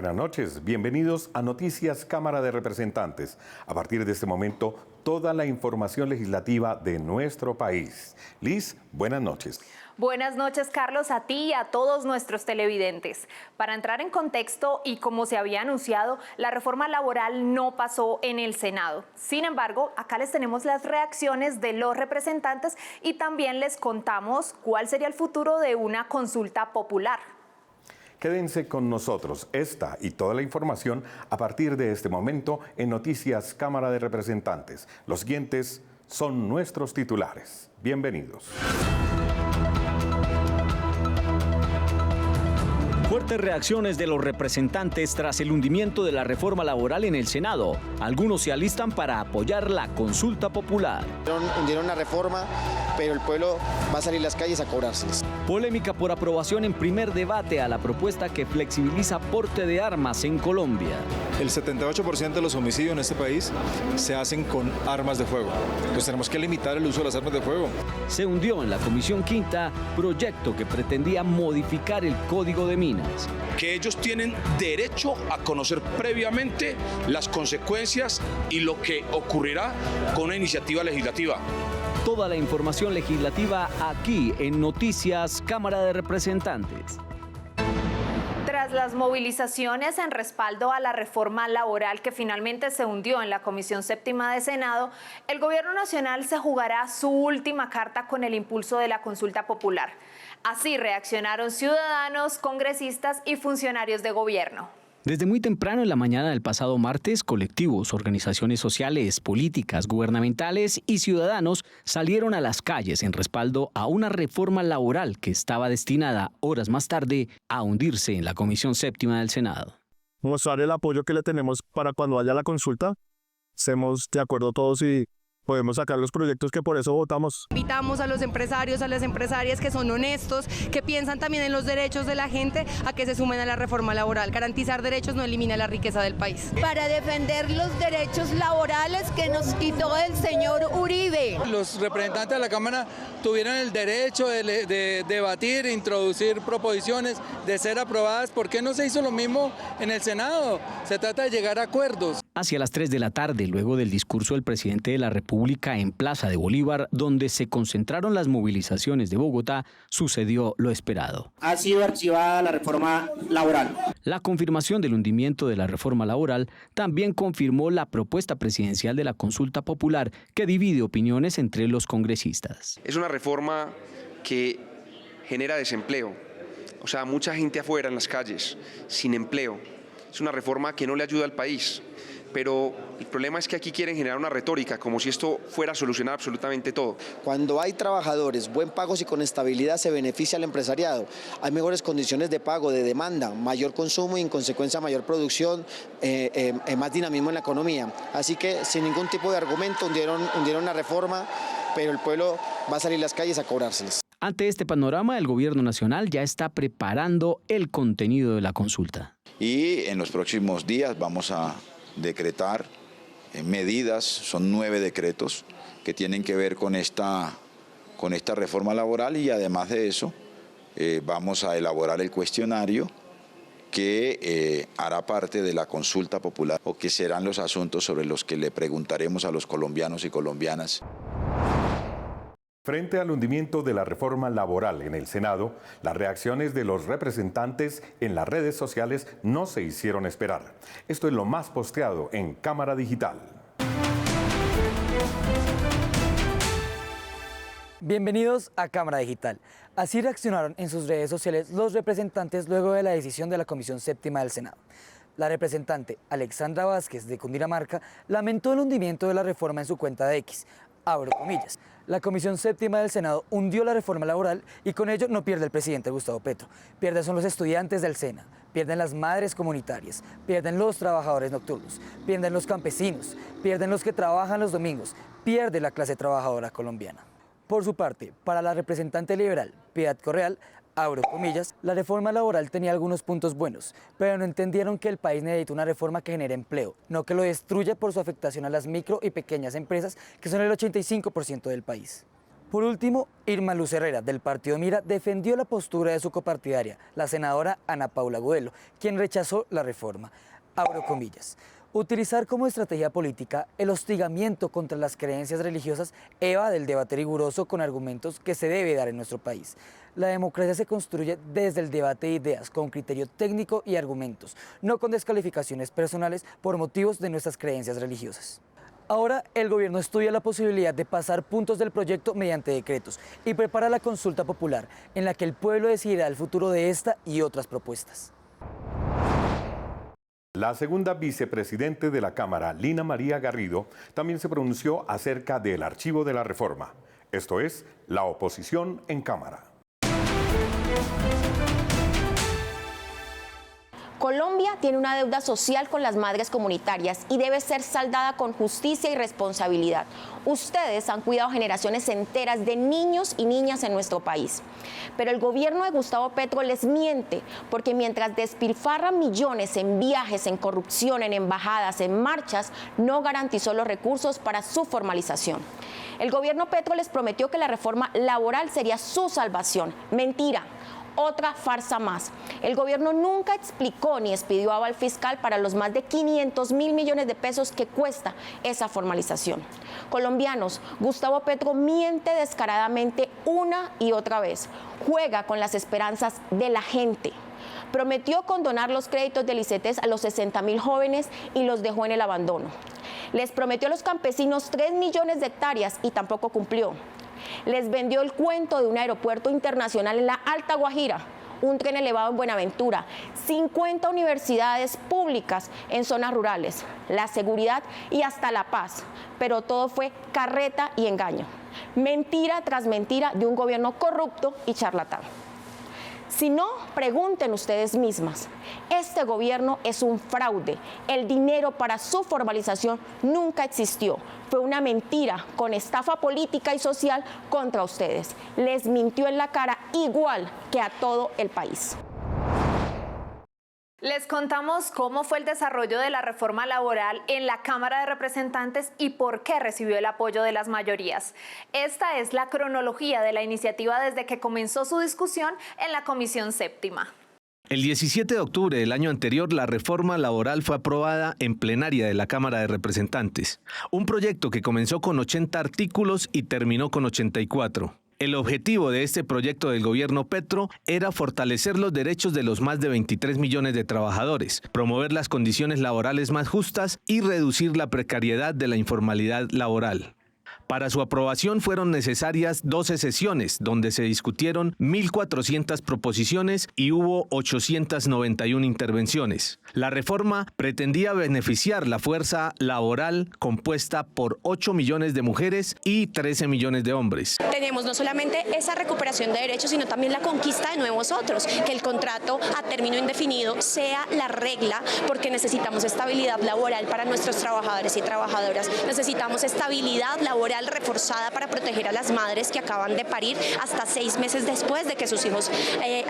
buenas noches. Bienvenidos a Noticias Cámara de Representantes. A partir de este momento, toda la información legislativa de nuestro país. Liz, buenas noches. Buenas noches, Carlos, a ti y a todos nuestros televidentes. Para entrar en contexto y como se había anunciado, la reforma laboral no pasó en el Senado. Sin embargo, acá les tenemos las reacciones de los representantes y también les contamos cuál sería el futuro de una consulta popular. Quédense con nosotros, esta y toda la información a partir de este momento en Noticias Cámara de Representantes. Los siguientes son nuestros titulares. Bienvenidos. Fuertes reacciones de los representantes tras el hundimiento de la reforma laboral en el Senado. Algunos se alistan para apoyar la consulta popular. Hundieron la reforma, pero el pueblo va a salir a las calles a cobrárselas. Polémica por aprobación en primer debate a la propuesta que flexibiliza porte de armas en Colombia. El 78% de los homicidios en este país se hacen con armas de fuego. Entonces tenemos que limitar el uso de las armas de fuego. Se hundió en la Comisión Quinta proyecto que pretendía modificar el Código de Minas. Que ellos tienen derecho a conocer previamente las consecuencias y lo que ocurrirá con una iniciativa legislativa. Toda la información legislativa aquí en Noticias Cámara de Representantes. Tras las movilizaciones en respaldo a la reforma laboral que finalmente se hundió en la Comisión Séptima de Senado, el Gobierno Nacional se jugará su última carta con el impulso de la consulta popular. Así reaccionaron ciudadanos, congresistas y funcionarios de gobierno. Desde muy temprano en la mañana del pasado martes, colectivos, organizaciones sociales, políticas, gubernamentales y ciudadanos salieron a las calles en respaldo a una reforma laboral que estaba destinada, horas más tarde, a hundirse en la Comisión Séptima del Senado. Mostrar el apoyo que le tenemos para cuando haya la consulta, estemos de acuerdo todos y podemos sacar los proyectos que por eso votamos. Invitamos a los empresarios, a las empresarias que son honestos, que piensan también en los derechos de la gente, a que se sumen a la reforma laboral. Garantizar derechos no elimina la riqueza del país. Para defender los derechos laborales que nos quitó el señor Uribe. Los representantes de la Cámara tuvieron el derecho de debatir, introducir proposiciones, de ser aprobadas. ¿Por qué no se hizo lo mismo en el Senado? Se trata de llegar a acuerdos. Hacia las 3 de la tarde, luego del discurso del presidente de la República en Plaza de Bolívar, donde se concentraron las movilizaciones de Bogotá, sucedió lo esperado. Ha sido archivada la reforma laboral. La confirmación del hundimiento de la reforma laboral también confirmó la propuesta presidencial de la consulta popular que divide opiniones entre los congresistas. Es una reforma que genera desempleo, o sea, mucha gente afuera en las calles, sin empleo. Es una reforma que no le ayuda al país. Pero el problema es que aquí quieren generar una retórica, como si esto fuera a solucionar absolutamente todo. Cuando hay trabajadores, buen pagos y con estabilidad se beneficia al empresariado. Hay mejores condiciones de pago, de demanda, mayor consumo y en consecuencia mayor producción, más dinamismo en la economía. Así que sin ningún tipo de argumento hundieron la reforma, pero el pueblo va a salir a las calles a cobrárselas. Ante este panorama, el Gobierno Nacional ya está preparando el contenido de la consulta. Y en los próximos días vamos a decretar medidas, son 9 decretos que tienen que ver con esta reforma laboral y además de eso vamos a elaborar el cuestionario que hará parte de la consulta popular o que serán los asuntos sobre los que le preguntaremos a los colombianos y colombianas. Frente al hundimiento de la reforma laboral en el Senado, las reacciones de los representantes en las redes sociales no se hicieron esperar. Esto es lo más posteado en Cámara Digital. Bienvenidos a Cámara Digital. Así reaccionaron en sus redes sociales los representantes luego de la decisión de la Comisión Séptima del Senado. La representante Alexandra Vázquez de Cundinamarca lamentó el hundimiento de la reforma en su cuenta de X. Abro comillas. La Comisión Séptima del Senado hundió la reforma laboral y con ello no pierde el presidente Gustavo Petro. Pierden son los estudiantes del SENA, pierden las madres comunitarias, pierden los trabajadores nocturnos, pierden los campesinos, pierden los que trabajan los domingos, pierde la clase trabajadora colombiana. Por su parte, para la representante liberal, Piedad Correal, abro comillas, la reforma laboral tenía algunos puntos buenos, pero no entendieron que el país necesita una reforma que genere empleo, no que lo destruya por su afectación a las micro y pequeñas empresas, que son el 85% del país. Por último, Irma Luz Herrera, del partido Mira, defendió la postura de su copartidaria, la senadora Ana Paula Agudelo, quien rechazó la reforma. Abro comillas. Utilizar como estrategia política el hostigamiento contra las creencias religiosas evade del debate riguroso con argumentos que se debe dar en nuestro país. La democracia se construye desde el debate de ideas, con criterio técnico y argumentos, no con descalificaciones personales por motivos de nuestras creencias religiosas. Ahora el gobierno estudia la posibilidad de pasar puntos del proyecto mediante decretos y prepara la consulta popular, en la que el pueblo decidirá el futuro de esta y otras propuestas. La segunda vicepresidente de la Cámara, Lina María Garrido, también se pronunció acerca del archivo de la reforma. Esto es, la oposición en Cámara. Colombia tiene una deuda social con las madres comunitarias y debe ser saldada con justicia y responsabilidad. Ustedes han cuidado generaciones enteras de niños y niñas en nuestro país. Pero el gobierno de Gustavo Petro les miente, porque mientras despilfarran millones en viajes, en corrupción, en embajadas, en marchas, no garantizó los recursos para su formalización. El gobierno Petro les prometió que la reforma laboral sería su salvación. Mentira. Otra farsa más. El gobierno nunca explicó ni expidió aval fiscal para los más de 500.000 millones de pesos que cuesta esa formalización. Colombianos, Gustavo Petro miente descaradamente una y otra vez. Juega con las esperanzas de la gente. Prometió condonar los créditos del ICETEX a los 60.000 jóvenes y los dejó en el abandono. Les prometió a los campesinos 3 millones de hectáreas y tampoco cumplió. Les vendió el cuento de un aeropuerto internacional en la Alta Guajira, un tren elevado en Buenaventura, 50 universidades públicas en zonas rurales, la seguridad y hasta la paz. Pero todo fue carreta y engaño. Mentira tras mentira de un gobierno corrupto y charlatán. Si no, pregunten ustedes mismas. Este gobierno es un fraude. El dinero para su formalización nunca existió. Fue una mentira con estafa política y social contra ustedes. Les mintió en la cara igual que a todo el país. Les contamos cómo fue el desarrollo de la reforma laboral en la Cámara de Representantes y por qué recibió el apoyo de las mayorías. Esta es la cronología de la iniciativa desde que comenzó su discusión en la Comisión Séptima. El 17 de octubre del año anterior, la reforma laboral fue aprobada en plenaria de la Cámara de Representantes. Un proyecto que comenzó con 80 artículos y terminó con 84. El objetivo de este proyecto del gobierno Petro era fortalecer los derechos de los más de 23 millones de trabajadores, promover las condiciones laborales más justas y reducir la precariedad de la informalidad laboral. Para su aprobación fueron necesarias 12 sesiones, donde se discutieron 1.400 proposiciones y hubo 891 intervenciones. La reforma pretendía beneficiar la fuerza laboral compuesta por 8 millones de mujeres y 13 millones de hombres. Tenemos no solamente esa recuperación de derechos, sino también la conquista de nuevos otros, que el contrato a término indefinido sea la regla, porque necesitamos estabilidad laboral para nuestros trabajadores y trabajadoras. Necesitamos estabilidad laboral reforzada para proteger a las madres que acaban de parir hasta 6 meses después de que sus hijos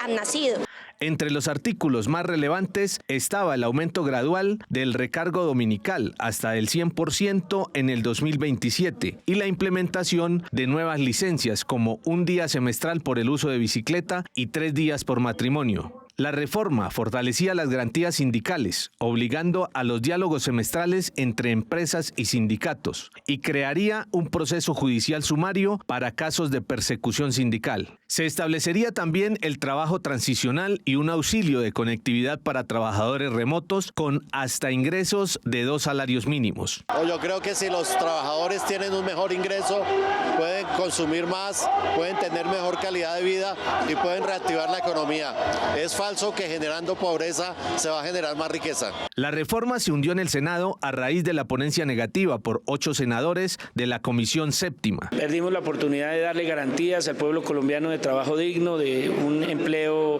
han nacido. Entre los artículos más relevantes estaba el aumento gradual del recargo dominical hasta el 100% en el 2027 y la implementación de nuevas licencias como un día semestral por el uso de bicicleta y 3 días por matrimonio. La reforma fortalecía las garantías sindicales, obligando a los diálogos semestrales entre empresas y sindicatos, y crearía un proceso judicial sumario para casos de persecución sindical. Se establecería también el trabajo transicional y un auxilio de conectividad para trabajadores remotos con hasta ingresos de 2 salarios mínimos. Yo creo que si los trabajadores tienen un mejor ingreso, pueden consumir más, pueden tener mejor calidad de vida y pueden reactivar la economía. Es falso que generando pobreza se va a generar más riqueza. La reforma se hundió en el Senado a raíz de la ponencia negativa por 8 senadores de la Comisión Séptima. Perdimos la oportunidad de darle garantías al pueblo colombiano de trabajo digno, de un empleo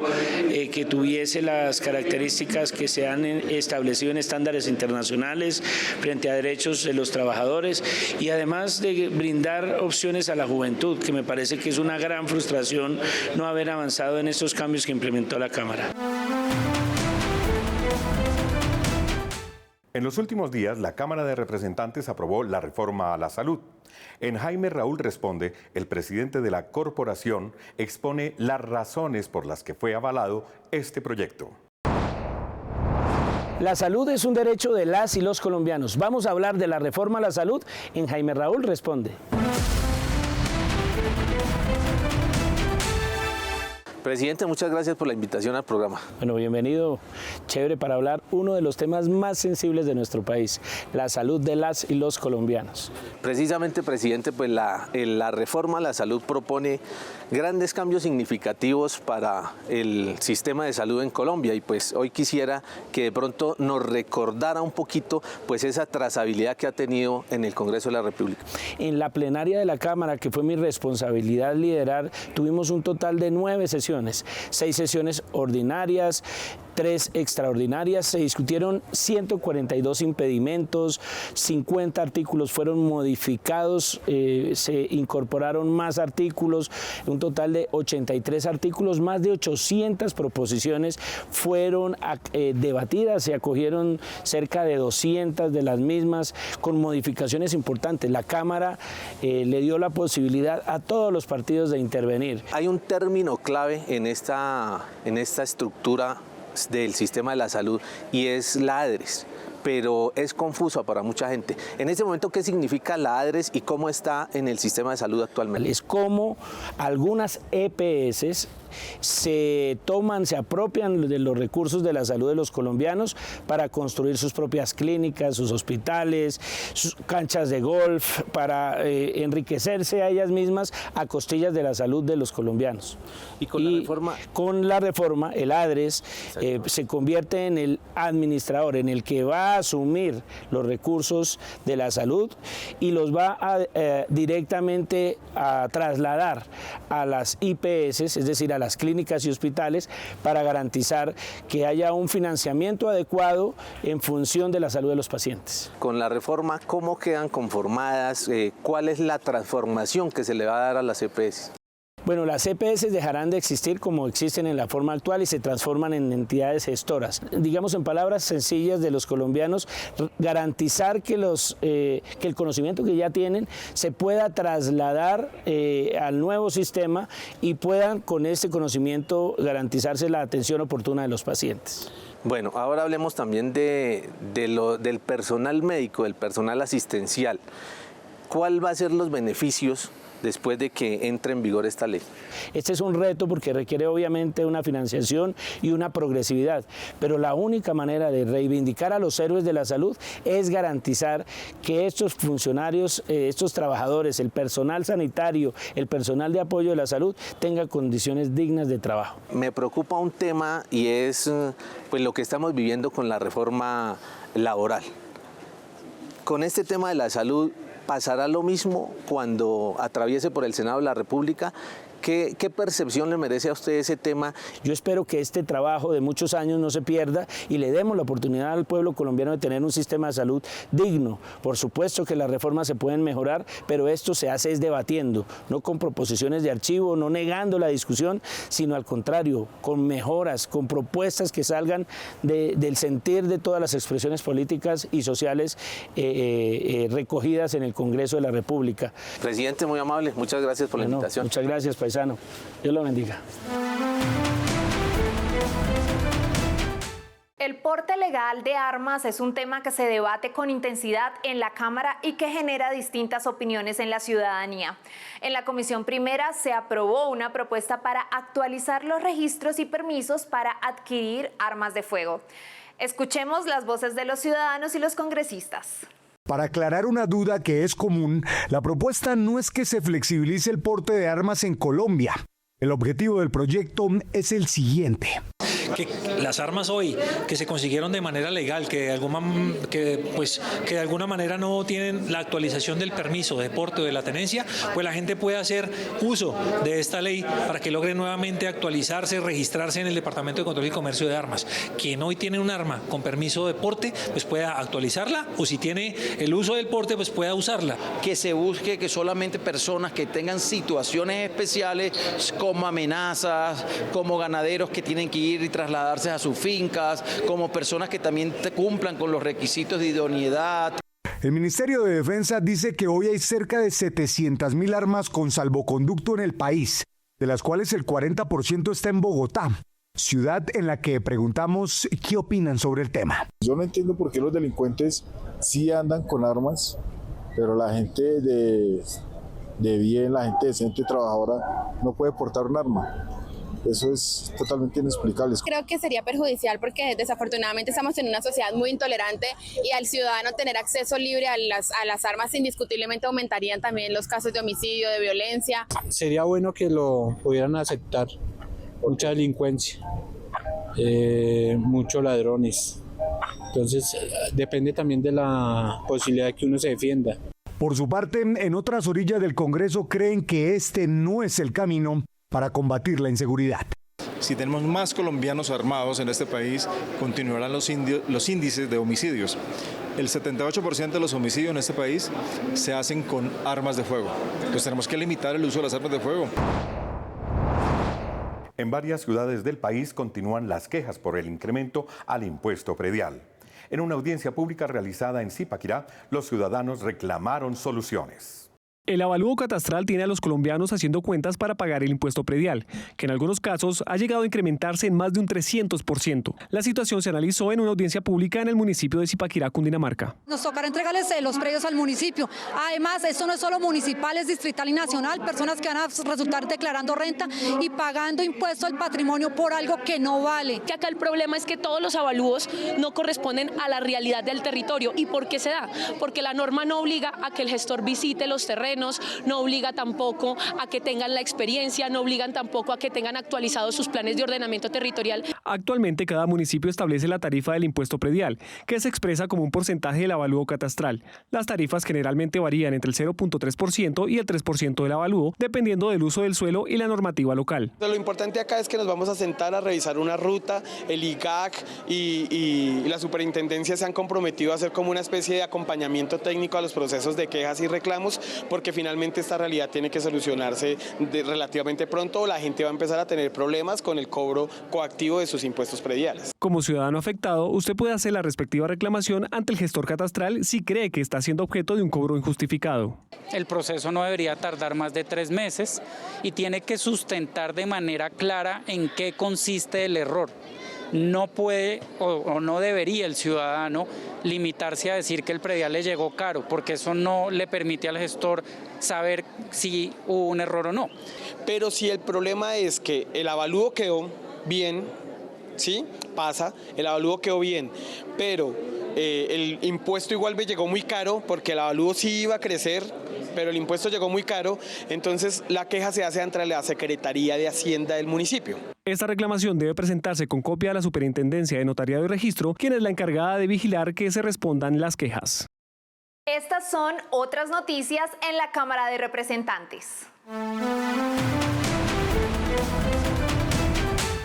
que tuviese las características que se han establecido en estándares internacionales frente a derechos de los trabajadores y además de brindar opciones a la juventud, que me parece que es una gran frustración no haber avanzado en estos cambios que implementó la Cámara. En los últimos días, la Cámara de Representantes aprobó la reforma a la salud. En Jaime Raúl Responde, el presidente de la corporación expone las razones por las que fue avalado este proyecto. La salud es un derecho de las y los colombianos. Vamos a hablar de la reforma a la salud en Jaime Raúl Responde. Presidente, muchas gracias por la invitación al programa. Bueno, bienvenido. Chévere para hablar uno de los temas más sensibles de nuestro país, la salud de las y los colombianos. Precisamente, presidente, pues la reforma a la salud propone grandes cambios significativos para el sistema de salud en Colombia y pues hoy quisiera que de pronto nos recordara un poquito pues esa trazabilidad que ha tenido en el Congreso de la República. En la plenaria de la Cámara, que fue mi responsabilidad liderar, tuvimos un total de 9 sesiones. 6 sesiones ordinarias, 3 extraordinarias, se discutieron 142 impedimentos, 50 artículos fueron modificados, se incorporaron más artículos, un total de 83 artículos, más de 800 proposiciones fueron debatidas, se acogieron cerca de 200 de las mismas con modificaciones importantes. La Cámara le dio la posibilidad a todos los partidos de intervenir. Hay un término clave en esta estructura del sistema de la salud y es la ADRES, pero es confusa para mucha gente. En este momento, ¿qué significa la ADRES y cómo está en el sistema de salud actualmente? Es como algunas EPS se apropian de los recursos de la salud de los colombianos para construir sus propias clínicas, sus hospitales, sus canchas de golf, para enriquecerse a ellas mismas a costillas de la salud de los colombianos. Y con la reforma, el ADRES se convierte en el administrador, en el que va a asumir los recursos de la salud y los va directamente a trasladar a las IPS, es decir, a las clínicas y hospitales, para garantizar que haya un financiamiento adecuado en función de la salud de los pacientes. Con la reforma, ¿cómo quedan conformadas? ¿Cuál es la transformación que se le va a dar a las EPS? Bueno, las EPS dejarán de existir como existen en la forma actual y se transforman en entidades gestoras. Digamos en palabras sencillas de los colombianos, garantizar que el conocimiento que ya tienen se pueda trasladar al nuevo sistema y puedan con este conocimiento garantizarse la atención oportuna de los pacientes. Bueno, ahora hablemos también del personal médico, del personal asistencial. ¿Cuál va a ser los beneficios después de que entre en vigor esta ley? Este es un reto porque requiere obviamente una financiación y una progresividad, pero la única manera de reivindicar a los héroes de la salud es garantizar que estos funcionarios, estos trabajadores, el personal sanitario, el personal de apoyo de la salud tenga condiciones dignas de trabajo. Me preocupa un tema y es pues lo que estamos viviendo con la reforma laboral. Con este tema de la salud, ¿pasará lo mismo cuando atraviese por el Senado de la República? ¿Qué percepción le merece a usted ese tema? Yo espero que este trabajo de muchos años no se pierda y le demos la oportunidad al pueblo colombiano de tener un sistema de salud digno. Por supuesto que las reformas se pueden mejorar, pero esto se hace es debatiendo, no con proposiciones de archivo, no negando la discusión, sino al contrario, con mejoras, con propuestas que salgan del sentir de todas las expresiones políticas y sociales recogidas en el Congreso de la República. Presidente, muy amable, muchas gracias por la invitación. Muchas gracias, paisano. Dios lo bendiga. El porte legal de armas es un tema que se debate con intensidad en la Cámara y que genera distintas opiniones en la ciudadanía. En la Comisión Primera se aprobó una propuesta para actualizar los registros y permisos para adquirir armas de fuego. Escuchemos las voces de los ciudadanos y los congresistas. Para aclarar una duda que es común, la propuesta no es que se flexibilice el porte de armas en Colombia. El objetivo del proyecto es el siguiente. Que las armas hoy que se consiguieron de manera legal, que de alguna manera no tienen la actualización del permiso de porte o de la tenencia, pues la gente puede hacer uso de esta ley para que logre nuevamente actualizarse, registrarse en el Departamento de Control y Comercio de Armas. Quien hoy tiene un arma con permiso de porte, pues pueda actualizarla, o si tiene el uso del porte, pues pueda usarla. Que se busque que solamente personas que tengan situaciones especiales como amenazas, como ganaderos que tienen que ir y trasladarse a sus fincas, como personas que también cumplan con los requisitos de idoneidad. El Ministerio de Defensa dice que hoy hay cerca de 700.000 armas con salvoconducto en el país, de las cuales el 40% está en Bogotá, ciudad en la que preguntamos qué opinan sobre el tema. Yo no entiendo por qué los delincuentes sí andan con armas, pero la gente de bien, la gente decente, trabajadora, no puede portar un arma. Eso es totalmente inexplicable. Creo que sería perjudicial porque desafortunadamente estamos en una sociedad muy intolerante y al ciudadano tener acceso libre a las armas indiscutiblemente aumentarían también los casos de homicidio, de violencia. Sería bueno que lo pudieran aceptar. Mucha delincuencia, muchos ladrones. Entonces depende también de la posibilidad de que uno se defienda. Por su parte, en otras orillas del Congreso creen que este no es el camino para combatir la inseguridad. Si tenemos más colombianos armados en este país, continuarán los índices de homicidios. El 78% de los homicidios en este país se hacen con armas de fuego. Entonces tenemos que limitar el uso de las armas de fuego. En varias ciudades del país continúan las quejas por el incremento al impuesto predial. En una audiencia pública realizada en Zipaquirá, los ciudadanos reclamaron soluciones. El avalúo catastral tiene a los colombianos haciendo cuentas para pagar el impuesto predial, que en algunos casos ha llegado a incrementarse en más de un 300%. La situación se analizó en una audiencia pública en el municipio de Zipaquirá, Cundinamarca. Nos tocará entregarles los predios al municipio. Además, esto no es solo municipal, es distrital y nacional, personas que van a resultar declarando renta y pagando impuesto al patrimonio por algo que no vale. Que acá el problema es que todos los avalúos no corresponden a la realidad del territorio. ¿Y por qué se da? Porque la norma no obliga a que el gestor visite los terrenos, no obliga tampoco a que tengan la experiencia, no obligan tampoco a que tengan actualizados sus planes de ordenamiento territorial. Actualmente cada municipio establece la tarifa del impuesto predial, que se expresa como un porcentaje del avalúo catastral. Las tarifas generalmente varían entre el 0.3% y el 3% del avalúo, dependiendo del uso del suelo y la normativa local. Lo importante acá es que nos vamos a sentar a revisar una ruta, el IGAC y la superintendencia se han comprometido a hacer como una especie de acompañamiento técnico a los procesos de quejas y reclamos, porque finalmente esta realidad tiene que solucionarse relativamente pronto o la gente va a empezar a tener problemas con el cobro coactivo de sus impuestos prediales. Como ciudadano afectado, usted puede hacer la respectiva reclamación ante el gestor catastral si cree que está siendo objeto de un cobro injustificado. El proceso no debería tardar más de 3 meses y tiene que sustentar de manera clara en qué consiste el error. No puede o no debería el ciudadano limitarse a decir que el predial le llegó caro, porque eso no le permite al gestor saber si hubo un error o no. Pero si el problema es que el avalúo quedó bien, ¿sí? Pasa, el avalúo quedó bien, pero el impuesto igual me llegó muy caro porque el avalúo sí iba a crecer, pero el impuesto llegó muy caro, entonces la queja se hace ante la Secretaría de Hacienda del municipio. Esta reclamación debe presentarse con copia a la Superintendencia de Notariado y Registro, quien es la encargada de vigilar que se respondan las quejas. Estas son otras noticias en la Cámara de Representantes.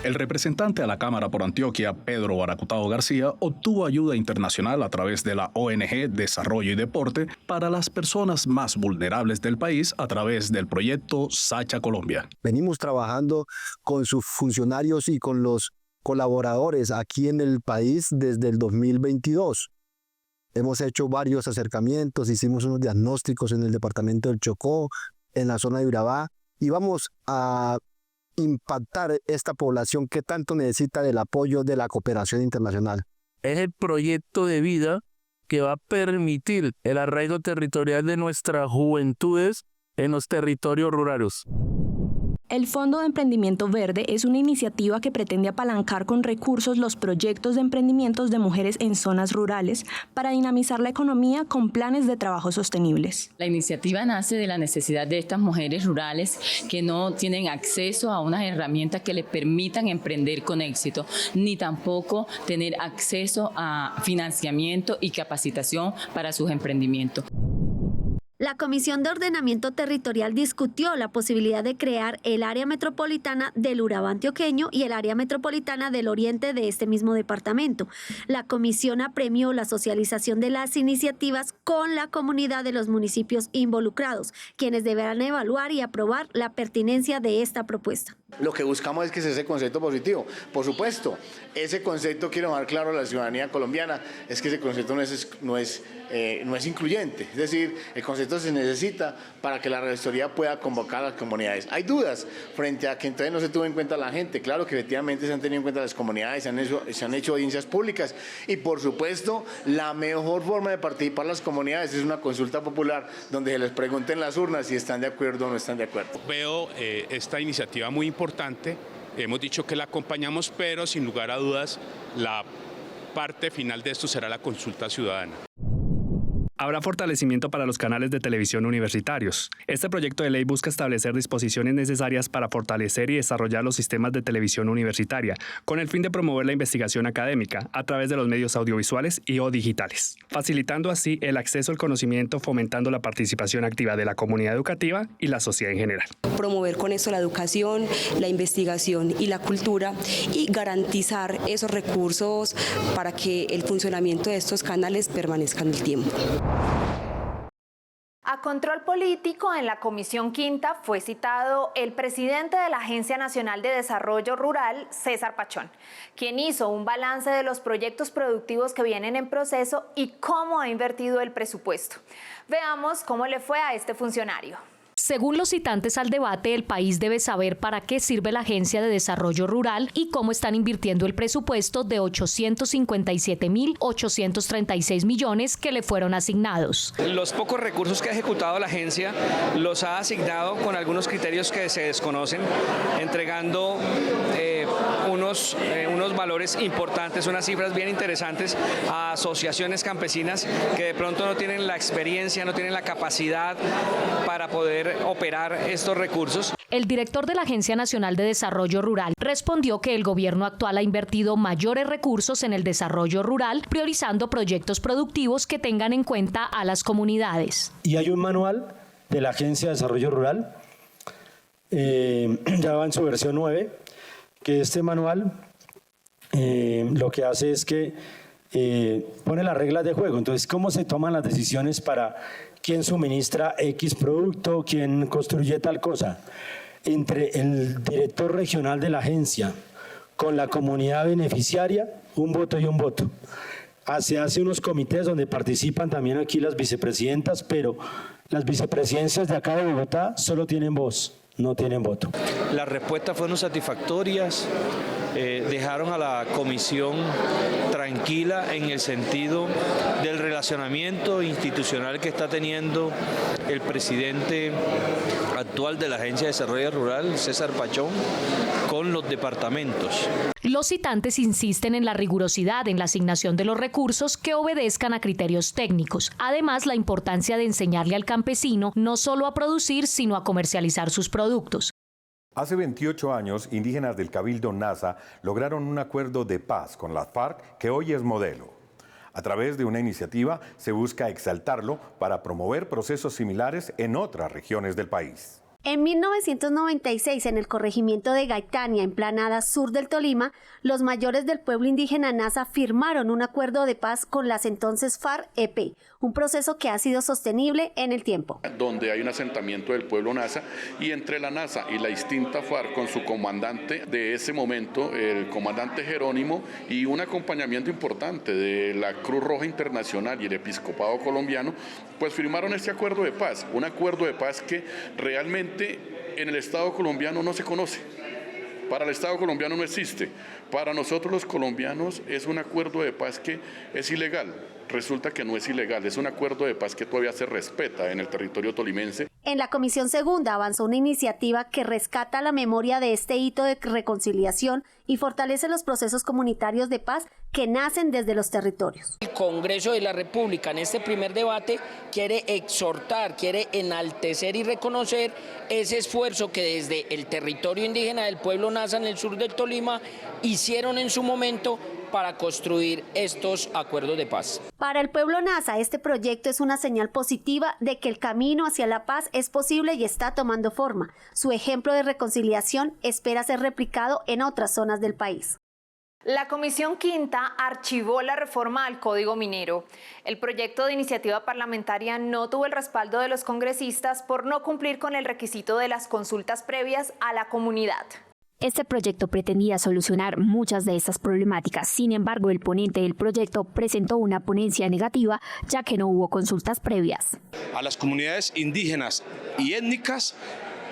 El representante a la Cámara por Antioquia, Pedro Baracutao García, obtuvo ayuda internacional a través de la ONG Desarrollo y Deporte para las personas más vulnerables del país a través del proyecto Sacha Colombia. Venimos trabajando con sus funcionarios y con los colaboradores aquí en el país desde el 2022. Hemos hecho varios acercamientos, hicimos unos diagnósticos en el departamento del Chocó, en la zona de Urabá, y vamos a impactar esta población que tanto necesita del apoyo de la cooperación internacional. Es el proyecto de vida que va a permitir el arraigo territorial de nuestras juventudes en los territorios rurales. El Fondo de Emprendimiento Verde es una iniciativa que pretende apalancar con recursos los proyectos de emprendimientos de mujeres en zonas rurales para dinamizar la economía con planes de trabajo sostenibles. La iniciativa nace de la necesidad de estas mujeres rurales que no tienen acceso a unas herramientas que les permitan emprender con éxito, ni tampoco tener acceso a financiamiento y capacitación para sus emprendimientos. La Comisión de Ordenamiento Territorial discutió la posibilidad de crear el área metropolitana del Urabá antioqueño y el área metropolitana del oriente de este mismo departamento. La comisión apremió la socialización de las iniciativas con la comunidad de los municipios involucrados, quienes deberán evaluar y aprobar la pertinencia de esta propuesta. Lo que buscamos es que sea ese concepto positivo. Por supuesto, ese concepto, quiero dejar claro a la ciudadanía colombiana, es que ese concepto no es incluyente. Es decir, el concepto se necesita para que la registraduría pueda convocar a las comunidades. Hay dudas frente a que entonces no se tuvo en cuenta la gente. Claro que efectivamente se han tenido en cuenta las comunidades, se han hecho audiencias públicas y por supuesto la mejor forma de participar las comunidades es una consulta popular donde se les pregunten en las urnas si están de acuerdo o no están de acuerdo. Veo esta iniciativa muy importante. Hemos dicho que la acompañamos, pero sin lugar a dudas la parte final de esto será la consulta ciudadana. Habrá fortalecimiento para los canales de televisión universitarios. Este proyecto de ley busca establecer disposiciones necesarias para fortalecer y desarrollar los sistemas de televisión universitaria, con el fin de promover la investigación académica a través de los medios audiovisuales y o digitales, facilitando así el acceso al conocimiento, fomentando la participación activa de la comunidad educativa y la sociedad en general. Promover con esto la educación, la investigación y la cultura y garantizar esos recursos para que el funcionamiento de estos canales permanezca en el tiempo. A control político, en la Comisión Quinta fue citado el presidente de la Agencia Nacional de Desarrollo Rural, César Pachón, quien hizo un balance de los proyectos productivos que vienen en proceso y cómo ha invertido el presupuesto. Veamos cómo le fue a este funcionario. Según los citantes al debate, el país debe saber para qué sirve la Agencia de Desarrollo Rural y cómo están invirtiendo el presupuesto de 857.836 millones que le fueron asignados. Los pocos recursos que ha ejecutado la agencia los ha asignado con algunos criterios que se desconocen, entregando unos valores importantes, unas cifras bien interesantes a asociaciones campesinas que de pronto no tienen la experiencia, no tienen la capacidad para poder operar estos recursos. El director de la Agencia Nacional de Desarrollo Rural respondió que el gobierno actual ha invertido mayores recursos en el desarrollo rural, priorizando proyectos productivos que tengan en cuenta a las comunidades. Y hay un manual de la Agencia de Desarrollo Rural, ya va en su versión 9, que este manual lo que hace es que pone las reglas de juego. Entonces, ¿cómo se toman las decisiones para quién suministra X producto, quién construye tal cosa? Entre el director regional de la agencia con la comunidad beneficiaria, un voto y un voto. Se hace unos comités donde participan también aquí las vicepresidentas, pero las vicepresidencias de acá de Bogotá solo tienen voz, no tienen voto. Las respuestas fueron satisfactorias, dejaron a la comisión tranquila en el sentido del relacionamiento institucional que está teniendo el presidente actual de la Agencia de Desarrollo Rural, César Pachón, con los departamentos. Los citantes insisten en la rigurosidad en la asignación de los recursos que obedezcan a criterios técnicos. Además, la importancia de enseñarle al campesino no solo a producir, sino a comercializar sus productos. Hace 28 años, indígenas del Cabildo Nasa lograron un acuerdo de paz con las FARC que hoy es modelo. A través de una iniciativa se busca exaltarlo para promover procesos similares en otras regiones del país. En 1996, en el corregimiento de Gaitania, en Planada Sur del Tolima, los mayores del pueblo indígena Nasa firmaron un acuerdo de paz con las entonces FARC-EP, un proceso que ha sido sostenible en el tiempo. Donde hay un asentamiento del pueblo Nasa y entre la Nasa y la extinta FARC con su comandante de ese momento, el comandante Jerónimo, y un acompañamiento importante de la Cruz Roja Internacional y el Episcopado colombiano, pues firmaron este acuerdo de paz, un acuerdo de paz que realmente en el Estado colombiano no se conoce. Para el Estado colombiano no existe. Para nosotros los colombianos es un acuerdo de paz que es ilegal. Resulta que no es ilegal, es un acuerdo de paz que todavía se respeta en el territorio tolimense. En la Comisión Segunda avanzó una iniciativa que rescata la memoria de este hito de reconciliación y fortalece los procesos comunitarios de paz que nacen desde los territorios. El Congreso de la República en este primer debate quiere exhortar, quiere enaltecer y reconocer ese esfuerzo que desde el territorio indígena del pueblo Nasa en el sur del Tolima hicieron en su momento para construir estos acuerdos de paz. Para el pueblo nasa, este proyecto es una señal positiva de que el camino hacia la paz es posible y está tomando forma. Su ejemplo de reconciliación espera ser replicado en otras zonas del país. La Comisión Quinta archivó la reforma al Código Minero. El proyecto de iniciativa parlamentaria no tuvo el respaldo de los congresistas por no cumplir con el requisito de las consultas previas a la comunidad. Este proyecto pretendía solucionar muchas de estas problemáticas. Sin embargo, el ponente del proyecto presentó una ponencia negativa, ya que no hubo consultas previas. A las comunidades indígenas y étnicas,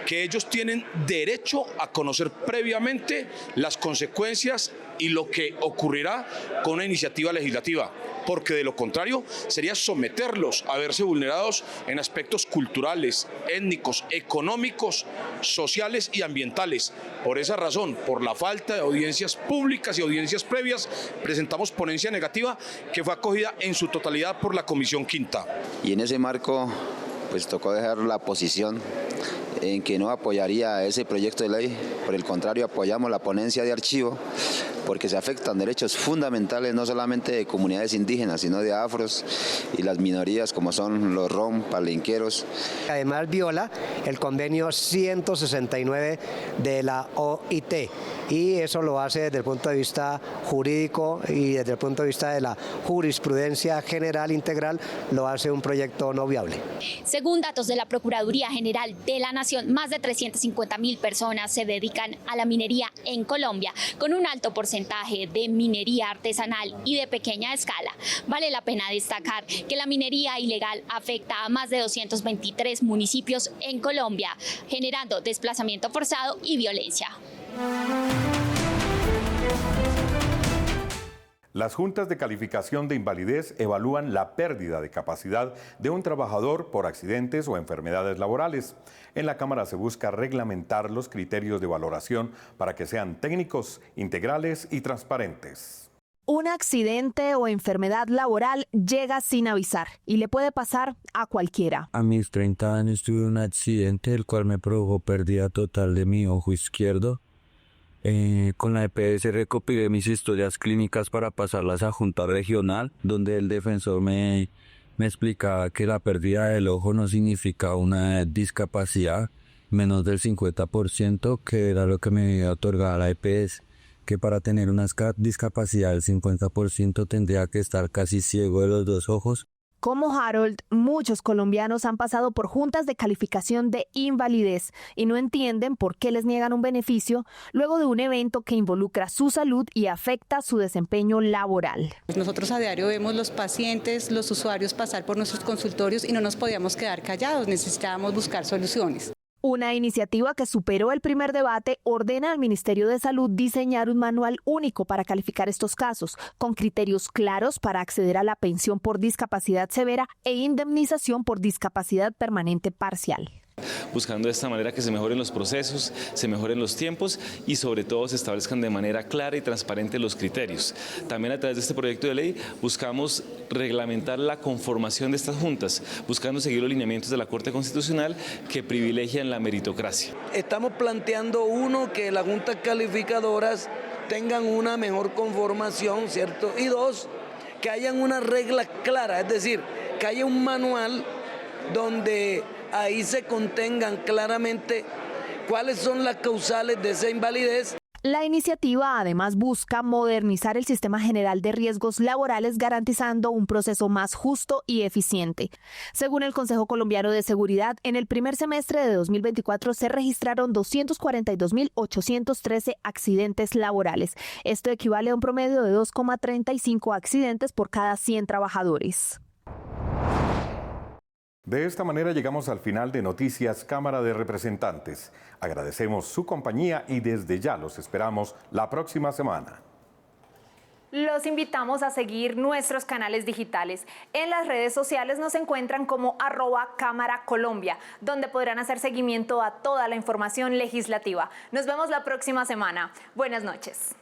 que ellos tienen derecho a conocer previamente las consecuencias y lo que ocurrirá con una iniciativa legislativa, porque de lo contrario sería someterlos a verse vulnerados en aspectos culturales, étnicos, económicos, sociales y ambientales. Por esa razón, por la falta de audiencias públicas y audiencias previas, presentamos ponencia negativa que fue acogida en su totalidad por la Comisión Quinta. Y en ese marco, pues tocó dejar la posición en que no apoyaría ese proyecto de ley. Por el contrario, apoyamos la ponencia de archivo porque se afectan derechos fundamentales no solamente de comunidades indígenas, sino de afros y las minorías como son los rom, palenqueros. Además viola el convenio 169 de la OIT y eso lo hace desde el punto de vista jurídico y desde el punto de vista de la jurisprudencia general integral, lo hace un proyecto no viable. Según datos de la Procuraduría General de la Nación, más de 350.000 personas se dedican a la minería en Colombia, con un alto porcentaje de minería artesanal y de pequeña escala. Vale la pena destacar que la minería ilegal afecta a más de 223 municipios en Colombia, generando desplazamiento forzado y violencia. Las juntas de calificación de invalidez evalúan la pérdida de capacidad de un trabajador por accidentes o enfermedades laborales. En la Cámara se busca reglamentar los criterios de valoración para que sean técnicos, integrales y transparentes. Un accidente o enfermedad laboral llega sin avisar y le puede pasar a cualquiera. A mis 30 años tuve un accidente el cual me provocó pérdida total de mi ojo izquierdo. Con la EPS recopilé mis historias clínicas para pasarlas a Junta Regional, donde el defensor me explicaba que la pérdida del ojo no significaba una discapacidad menos del 50%, que era lo que me otorgaba la EPS, que para tener una discapacidad del 50% tendría que estar casi ciego de los dos ojos. Como Harold, muchos colombianos han pasado por juntas de calificación de invalidez y no entienden por qué les niegan un beneficio luego de un evento que involucra su salud y afecta su desempeño laboral. Nosotros a diario vemos los pacientes, los usuarios pasar por nuestros consultorios y no nos podíamos quedar callados, necesitábamos buscar soluciones. Una iniciativa que superó el primer debate ordena al Ministerio de Salud diseñar un manual único para calificar estos casos, con criterios claros para acceder a la pensión por discapacidad severa e indemnización por discapacidad permanente parcial. Buscando de esta manera que se mejoren los procesos, se mejoren los tiempos y sobre todo se establezcan de manera clara y transparente los criterios. También a través de este proyecto de ley buscamos reglamentar la conformación de estas juntas, buscando seguir los lineamientos de la Corte Constitucional que privilegian la meritocracia. Estamos planteando, uno, que las juntas calificadoras tengan una mejor conformación, ¿cierto? Y dos, que hayan una regla clara, es decir, que haya un manual donde ahí se contengan claramente cuáles son las causales de esa invalidez. La iniciativa además busca modernizar el sistema general de riesgos laborales garantizando un proceso más justo y eficiente. Según el Consejo Colombiano de Seguridad, en el primer semestre de 2024 se registraron 242.813 accidentes laborales. Esto equivale a un promedio de 2,35 accidentes por cada 100 trabajadores. De esta manera llegamos al final de Noticias Cámara de Representantes. Agradecemos su compañía y desde ya los esperamos la próxima semana. Los invitamos a seguir nuestros canales digitales. En las redes sociales nos encuentran como @Cámara Colombia, donde podrán hacer seguimiento a toda la información legislativa. Nos vemos la próxima semana. Buenas noches.